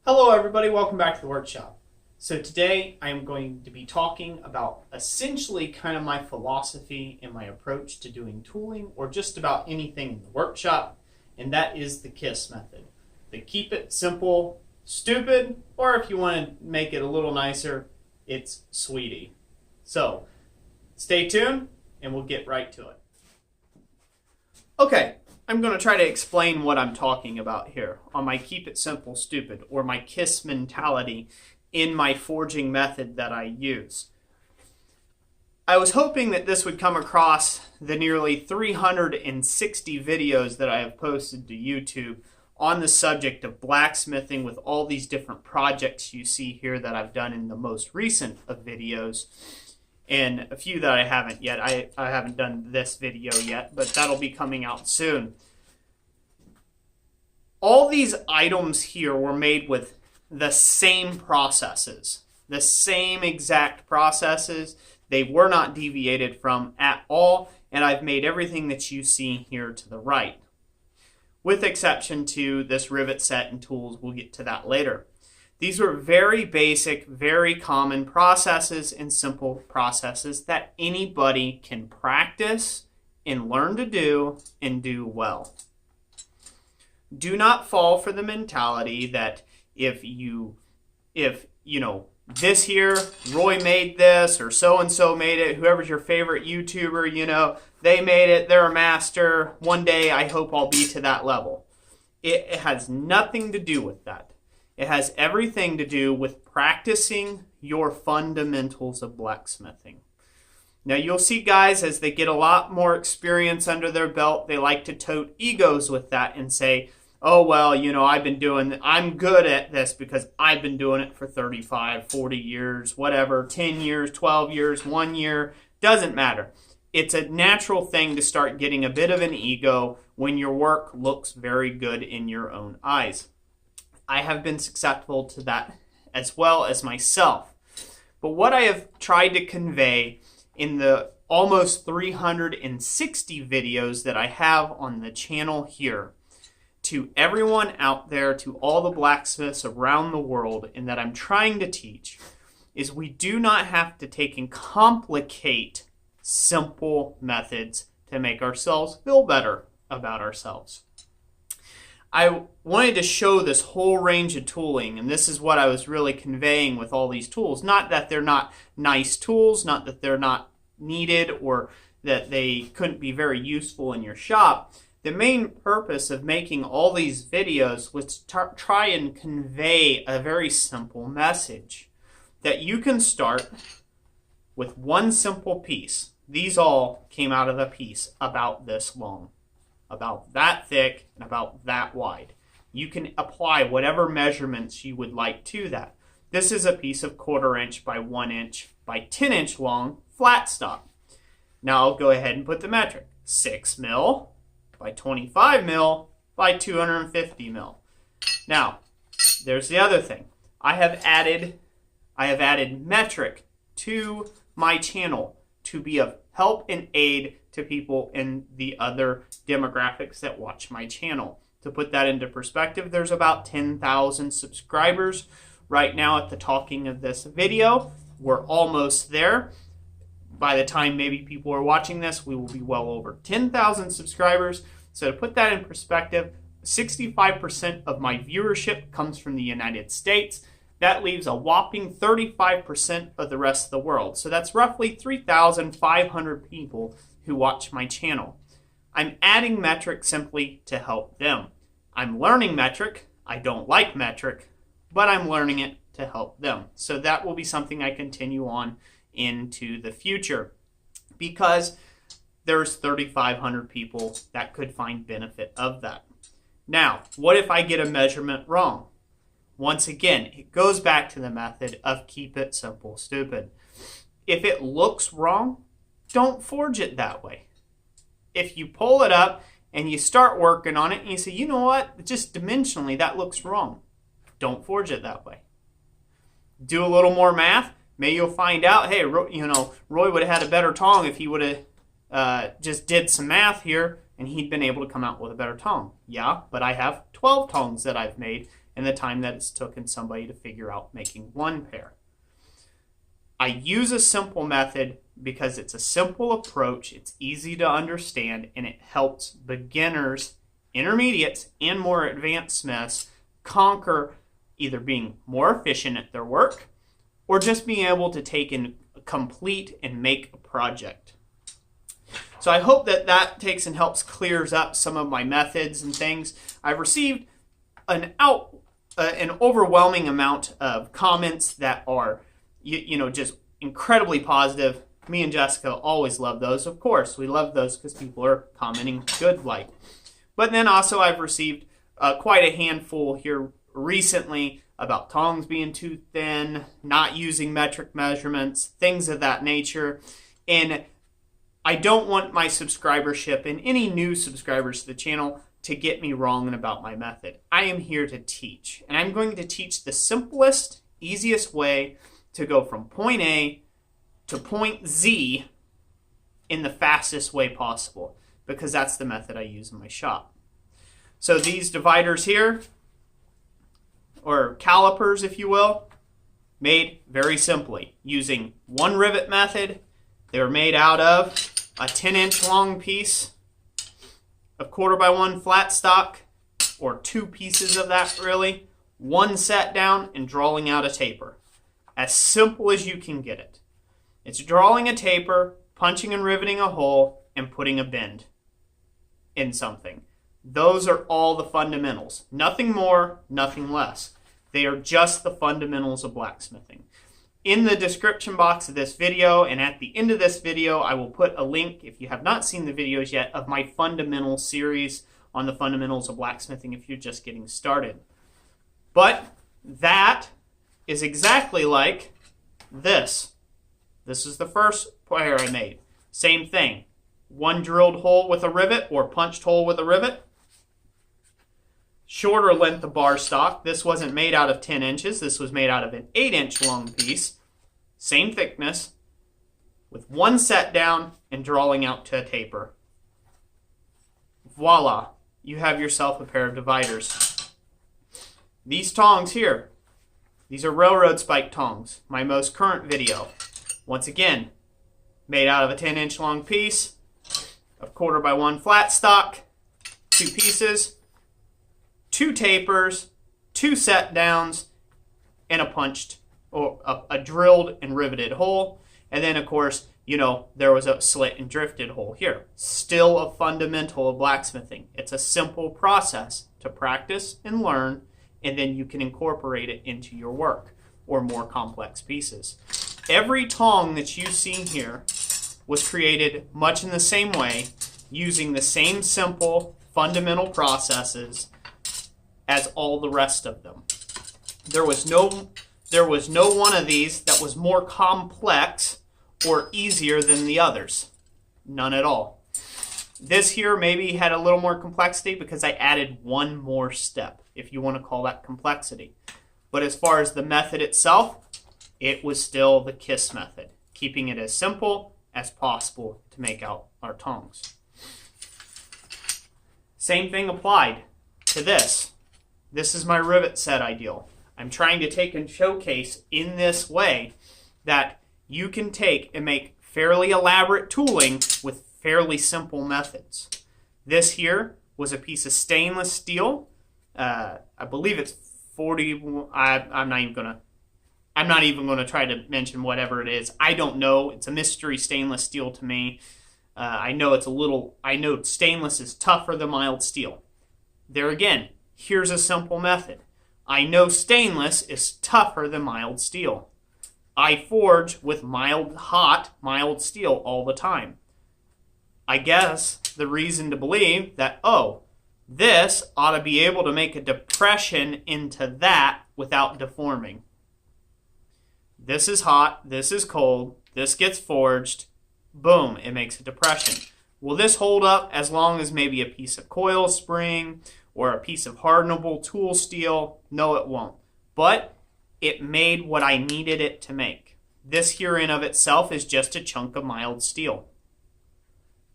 Hello everybody, welcome back to the workshop. So today I'm going to be talking about essentially kind of my philosophy and my approach to doing tooling or just about anything in the workshop, and that is the KISS method. The keep it simple, stupid, or if you want to make it a little nicer, it's sweetie. So stay tuned and we'll get right to it. Okay. I'm going to try to explain what I'm talking about here on my keep it simple, stupid, or my KISS mentality in my forging method that I use. I was hoping that this would come across the nearly 360 videos that I have posted to YouTube on the subject of blacksmithing with all these different projects you see here that I've done in the most recent of videos. And a few that I haven't yet. I haven't done this video yet, but that'll be coming out soon. All these items here were made with the same processes, the same exact processes. They were not deviated from at all, and I've made everything that you see here to the right, with exception to this rivet set and tools. We'll get to that later. These were very basic, very common processes and simple processes that anybody can practice and learn to do and do well. Do not fall for the mentality that if this here, Roy made this or so-and-so made it, whoever's your favorite YouTuber, they made it, they're a master. One day I hope I'll be to that level. It has nothing to do with that. It has everything to do with practicing your fundamentals of blacksmithing. Now you'll see guys, as they get a lot more experience under their belt, they like to tote egos with that and say, oh well, I'm good at this because I've been doing it for 35, 40 years, whatever, 10 years, 12 years, 1 year, doesn't matter. It's a natural thing to start getting a bit of an ego when your work looks very good in your own eyes. I have been successful to that as well as myself. But what I have tried to convey in the almost 360 videos that I have on the channel here to everyone out there, to all the blacksmiths around the world, and that I'm trying to teach, is we do not have to take and complicate simple methods to make ourselves feel better about ourselves. I wanted to show this whole range of tooling, and this is what I was really conveying with all these tools. Not that they're not nice tools, not that they're not needed or that they couldn't be very useful in your shop. The main purpose of making all these videos was to try and convey a very simple message. That you can start with one simple piece. These all came out of a piece about this long, about that thick, and about that wide. You can apply whatever measurements you would like to that. This is a piece of 1/4 inch by 1 inch by 10 inch long flat stop. Now I'll go ahead and put the metric. 6 mil by 25 mil by 250 mil. Now, there's the other thing. I have added metric to my channel to be of help and aid to people in the other demographics that watch my channel. To put that into perspective, there's about 10,000 subscribers right now at the talking of this video. We're almost there. By the time maybe people are watching this, we will be well over 10,000 subscribers. So to put that in perspective, 65% of my viewership comes from the United States. That leaves a whopping 35% of the rest of the world. So that's roughly 3,500 people who watch my channel. I'm adding metric simply to help them. I'm learning metric. I don't like metric, but I'm learning it to help them. So that will be something I continue on into the future because there's 3,500 people that could find benefit of that. Now, what if I get a measurement wrong? Once again, it goes back to the method of keep it simple, stupid. If it looks wrong, don't forge it that way. If you pull it up and you start working on it and you say, you know what, just dimensionally that looks wrong, don't forge it that way. Do a little more math. Maybe you'll find out, hey, Roy would have had a better tong if he would have just did some math here, and he'd been able to come out with a better tong. Yeah, but I have 12 tongs that I've made in the time that it's taken somebody to figure out making one pair. I use a simple method because it's a simple approach, it's easy to understand, and it helps beginners, intermediates, and more advanced smiths conquer either being more efficient at their work or just being able to take and complete and make a project. So I hope that that takes and helps clears up some of my methods and things. I've received an overwhelming amount of comments that are just incredibly positive. Me and Jessica always love those. Of course, we love those because people are commenting good like. But then also I've received quite a handful here recently about tongs being too thin, not using metric measurements, things of that nature. And I don't want my subscribership and any new subscribers to the channel to get me wrong about my method. I am here to teach, and I'm going to teach the simplest, easiest way to go from point A to point Z in the fastest way possible, because that's the method I use in my shop. So these dividers here, or calipers if you will, made very simply using one rivet method. They were made out of a 10-inch long piece of 1/4x1 flat stock, or 2 pieces of that really, one set down and drawing out a taper. As simple as you can get it. It's drawing a taper, punching and riveting a hole, and putting a bend in something. Those are all the fundamentals. Nothing more, nothing less. They are just the fundamentals of blacksmithing. In the description box of this video and at the end of this video, I will put a link, if you have not seen the videos yet, of my fundamental series on the fundamentals of blacksmithing if you're just getting started. But that is exactly like this. This is the first pair I made. Same thing. One drilled hole with a rivet or punched hole with a rivet. Shorter length of bar stock. This wasn't made out of 10 inches. This was made out of an 8-inch long piece. Same thickness, with one set down and drawing out to a taper. Voila, you have yourself a pair of dividers. These tongs here, these are railroad spike tongs, my most current video. Once again, made out of a 10-inch long piece of 1/4x1 flat stock, 2 pieces, 2 tapers, 2 set downs, and a punched or a drilled and riveted hole. And then of course, there was a slit and drifted hole here. Still a fundamental of blacksmithing. It's a simple process to practice and learn, and then you can incorporate it into your work or more complex pieces. Every tong that you see here was created much in the same way, using the same simple fundamental processes as all the rest of them. There was no one of these that was more complex or easier than the others. None at all. This here maybe had a little more complexity because I added one more step, if you want to call that complexity. But as far as the method itself, it was still the KISS method, keeping it as simple as possible to make out our tongs. Same thing applied to this. This is my rivet set ideal. I'm trying to take and showcase in this way that you can take and make fairly elaborate tooling with fairly simple methods. This here was a piece of stainless steel. I believe it's 40. I'm not even gonna try to mention whatever it is. I don't know. It's a mystery stainless steel to me. I know stainless is tougher than mild steel. There again, here's a simple method. I know stainless is tougher than mild steel. I forge with mild steel all the time. I guess the reason to believe that, this ought to be able to make a depression into that without deforming. This is hot, this is cold, this gets forged, boom, it makes a depression. Will this hold up as long as maybe a piece of coil spring or a piece of hardenable tool steel? No, it won't. But it made what I needed it to make. This here in of itself is just a chunk of mild steel.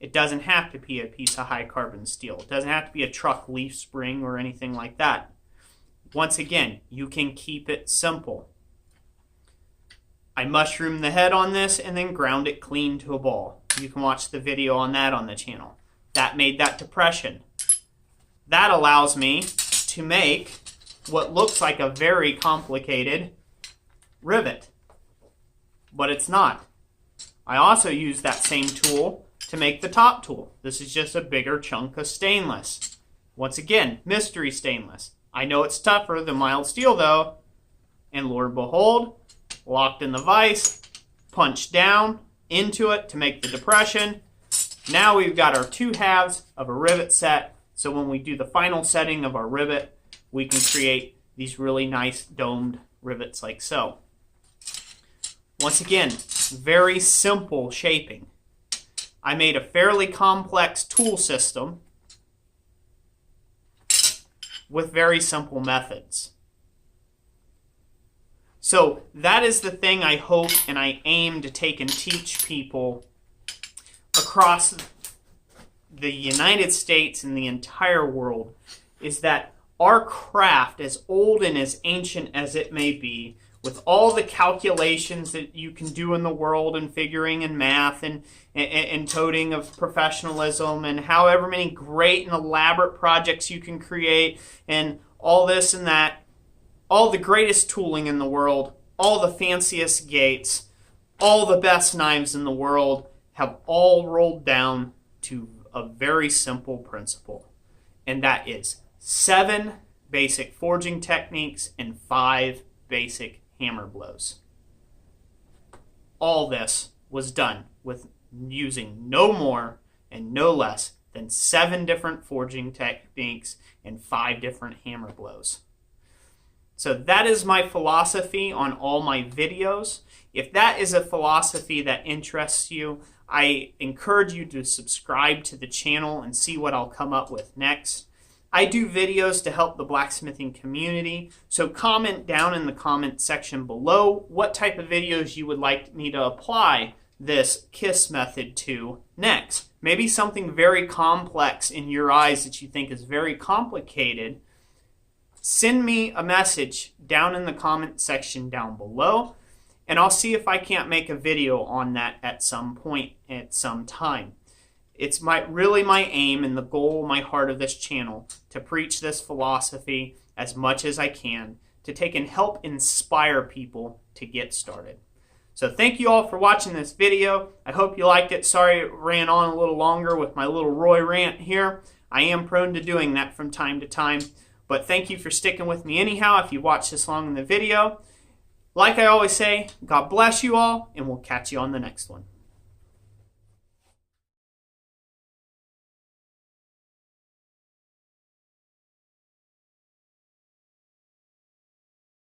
It doesn't have to be a piece of high carbon steel. It doesn't have to be a truck leaf spring or anything like that. Once again, you can keep it simple. I mushroomed the head on this and then ground it clean to a ball. You can watch the video on that on the channel. That made that depression. That allows me to make what looks like a very complicated rivet, but it's not. I also use that same tool to make the top tool. This is just a bigger chunk of stainless. Once again, mystery stainless. I know it's tougher than mild steel though, and Lord behold, locked in the vise, punched down into it to make the depression. Now we've got our 2 halves of a rivet set, so when we do the final setting of our rivet, we can create these really nice domed rivets like so. Once again, very simple shaping. I made a fairly complex tool system with very simple methods. So that is the thing I hope and I aim to take and teach people across the United States and the entire world, is that our craft, as old and as ancient as it may be, with all the calculations that you can do in the world and figuring and math and toting of professionalism and however many great and elaborate projects you can create and all this and that, all the greatest tooling in the world, all the fanciest gates, all the best knives in the world have all rolled down to a very simple principle, and that is 7 basic forging techniques and 5 basic hammer blows. All this was done with using no more and no less than 7 different forging techniques and 5 different hammer blows. So that is my philosophy on all my videos. If that is a philosophy that interests you, I encourage you to subscribe to the channel and see what I'll come up with next. I do videos to help the blacksmithing community, so comment down in the comment section below what type of videos you would like me to apply this KISS method to next. Maybe something very complex in your eyes that you think is very complicated. Send me a message down in the comment section down below, and I'll see if I can't make a video on that at some point, at some time. It's really my aim and the goal, my heart of this channel, to preach this philosophy as much as I can, to take and help inspire people to get started. So thank you all for watching this video. I hope you liked it. Sorry it ran on a little longer with my little Roy rant here. I am prone to doing that from time to time. But thank you for sticking with me anyhow if you watched this long in the video. Like I always say, God bless you all, and we'll catch you on the next one.